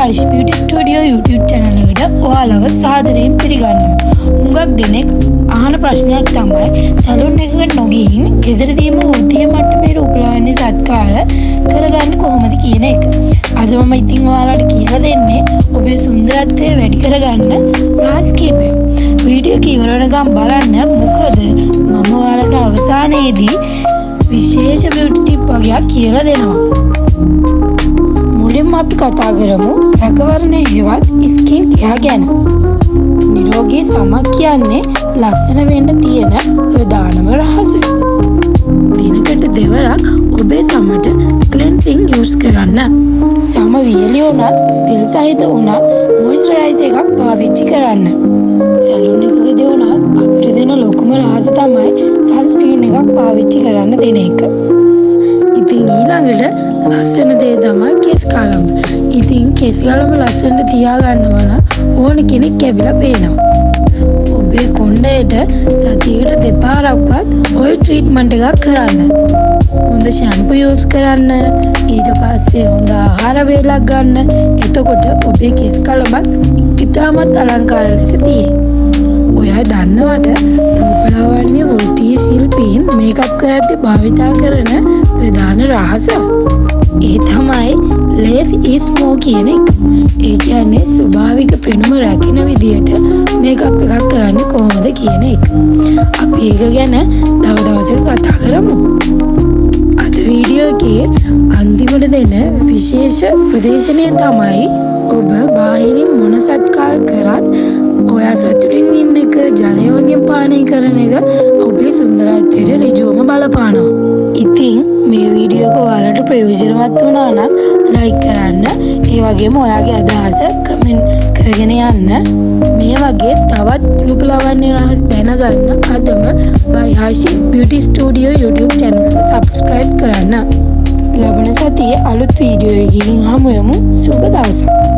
හර්ෂ් beauty studio YouTube channel එකට ඔයාලව සාදරයෙන් පිළිගන්නවා. හුඟක් දෙනෙක් අහන ප්‍රශ්නයක් තමයි සැලූන් එකකට නොගිහින් ගෙදරදීම වෘත්තීය මට්ටමේ රූපලාවන්‍ය සත්කාර කරගන්න කොහොමද කියන එක. අද මම ඉතින් ඔයාලට කියලා දෙන්නේ ඔබේ සුන්දරත්වය වැඩි කරගන්න රහස් කිහිපයක්. වීඩියෝ එක ඉවර වෙනකම් බලන්න. මොකද මම ඔයාලට අවසානයේදී විශේෂ බියුටි ටිප් වගේක් කියලා දෙනවා. මුලින්ම අපි කතා කරමු රැකවරණය හෙවත් ස්කින් කෙයා ගැන. නිරෝගී සමක් කියන්නේ ලස්සන වෙන්න තියෙන ප්‍රධානම රහස. දිනකට දෙවරක් ඔබේ සමට ක්ලෙන්සිං යූස් කරන්න. සම වියලි වුණත් තෙල් සහිත වුණත් මොයිස්චරයිසර් එකක් පාවිච්චි කරන්න. සැලූන් එකකදී වුණත් අපිට දෙන ලොකුම රහස තමයි සන්ස්ක්‍රීන් එකක් පාවිච්චි කරන්න දෙන එක. ඉතින් ඊළඟට ලස්සන දේ තමයි කෙස් කලඹ. ඉතින් කෙස් කලඹ ලස්සනට තියාගන්නවා නම් ඕන කෙනෙක් කැබිලා පේනවා. ඔබේ කොණ්ඩයට සතියකට දෙපාරක්වත් ඔයිල් ට්‍රීට්මන්ට් එකක් කරන්න. හොඳ ෂැම්පු යූස් කරන්න. ඊට පස්සේ හොඳ ආහාර වේලක් ගන්න. එතකොට ඔබේ කෙස් කලඹත් ඉතාමත් අලංකාර ලෙස තියෙයි. ඔයා දන්නවද රූපලාවන්‍ය වෘත්තීය ශිල්පීන් මේකප් කරද්දී භාවිතා කරන ප්‍රධාන රහස? ඒ තමයි less is more කියන එක. ඒ කියන්නේ ස්වභාවික පෙනුම රැකින විදියට මේකප් එකක් කරන්නේ කොහොමද කියන එක. අපි ඒක ගැන තව දවසක කතා කරමු. අද වීඩියෝ එකේ අන්තිමට දෙන විශේෂ ප්‍රදේශනය තමයි ඔබ බාහිරින් මොන සත්කාර කරත් ඔයා සතුටින් ඉන්න එක, ජලය හොඳින් පානය කරන එක ඔබේ සුන්දරත්වයට ඍජුවම බලපානවා. ඉතින් මේ වීඩියෝ එක ඔයාලට ප්‍රයෝජනවත් වුණා නම් ලයික් කරන්න. ඒ වගේම ඔයාගේ අදහස කමෙන්ට් කරගෙන යන්න. මේ වගේ තවත් රූපලාවන්‍ය රහස් දැනගන්න අදම by Harshi beauty studio YouTube channel එක subscribe කරන්න. ලබන සතියේ අලුත් වීඩියෝ එකකින් හමු වෙමු. සුබ දවසක්.